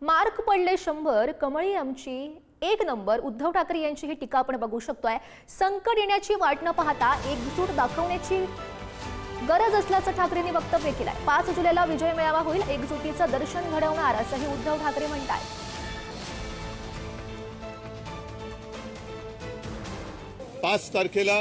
Mark पडले 100, कमळी आमची 1 number. Uddhav Thackeray यांची ही टीका आपण बघू शकतोय. संकट येण्याची वाट न पाहता एकजूट दाखवण्याची गरज असल्याचं ठाकरेंनी वक्तव्य केलंय. 5 जुलैला विजय मेळावा होईल, एकजुटीचं दर्शन घडवणार असंही उद्धव ठाकरे म्हणतात. 5 तारखेला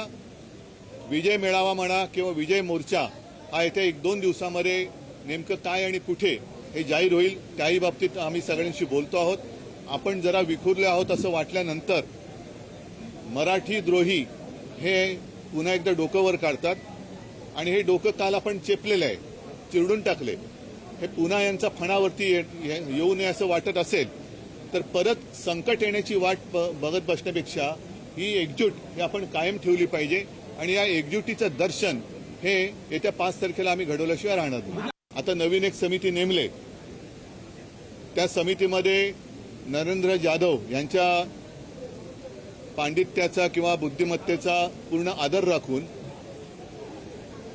विजय मेळावा म्हणा किंवा विजय मोर्चा हा येत्या 1-2 दिवसामध्ये नेमकं काय आणि कुठे हे जाहीर होईल. त्याही बाबतीत आम्ही सगळ्यांशी बोलतो आहोत. आपण जरा विखुरले आहोत असं वाटल्यानंतर मराठी द्रोही हे पुन्हा एकदा डोकं वर काढतात आणि हे डोकं काल आपण चेपलेलं आहे, चिरडून टाकले. हे पुन्हा यांचा फणावरती येऊ नये असं वाटत असेल तर परत संकट येण्याची वाट बघत बसण्यापेक्षा ही एकजूट ही आपण कायम ठेवली पाहिजे आणि या एकजुटीचं दर्शन हे येत्या 5 तारखेला आम्ही घडवल्याशिवाय राहणार नाही. आता नवीन एक समिती नेमले. त्या समितीमध्ये नरेंद्र जाधव यांच्या पांडित्याचा किंवा बुद्धिमत्तेचा पूर्ण आदर राखून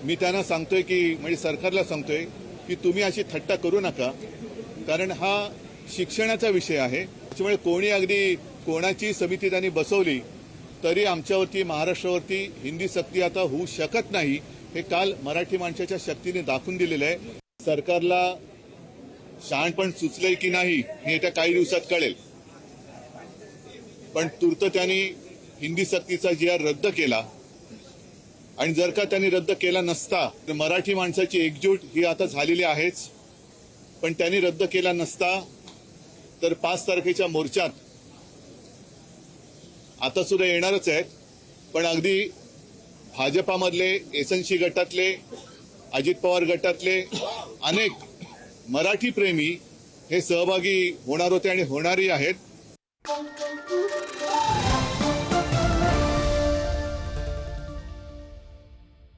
मी त्यांना सांगतोय की म्हणजे सरकारला सांगतोय की तुम्ही अशी थट्टा करू नका, कारण हा शिक्षणाचा विषय आहे. त्याच्यामुळे कोणी अगदी कोणाची समिती त्यांनी बसवली तरी आमच्यावरती महाराष्ट्रावरती हिंदी सक्ती आता होऊ शकत नाही. हे काल मराठी माणसाच्या शक्तीने दाखवून दिलेलं आहे. सरकारला शहाणपण सुचलंय की नाही हे येत्या काही दिवसात कळेल, पण तूर्त त्यांनी हिंदी सक्तीचा GR रद्द केला आणि जर का त्यांनी रद्द केला नसता तर मराठी माणसाची एकजूट ही आता झालेली आहेच, पण त्यांनी रद्द केला नसता तर 5 तारखेच्या मोर्चात आता सुद्धा येणारच आहेत. पण अगदी भाजपामधले SNC गटातले अजित पवार गटातले अनेक मराठी प्रेमी हे सहभागी होणार होते आणि होणारही आहेत.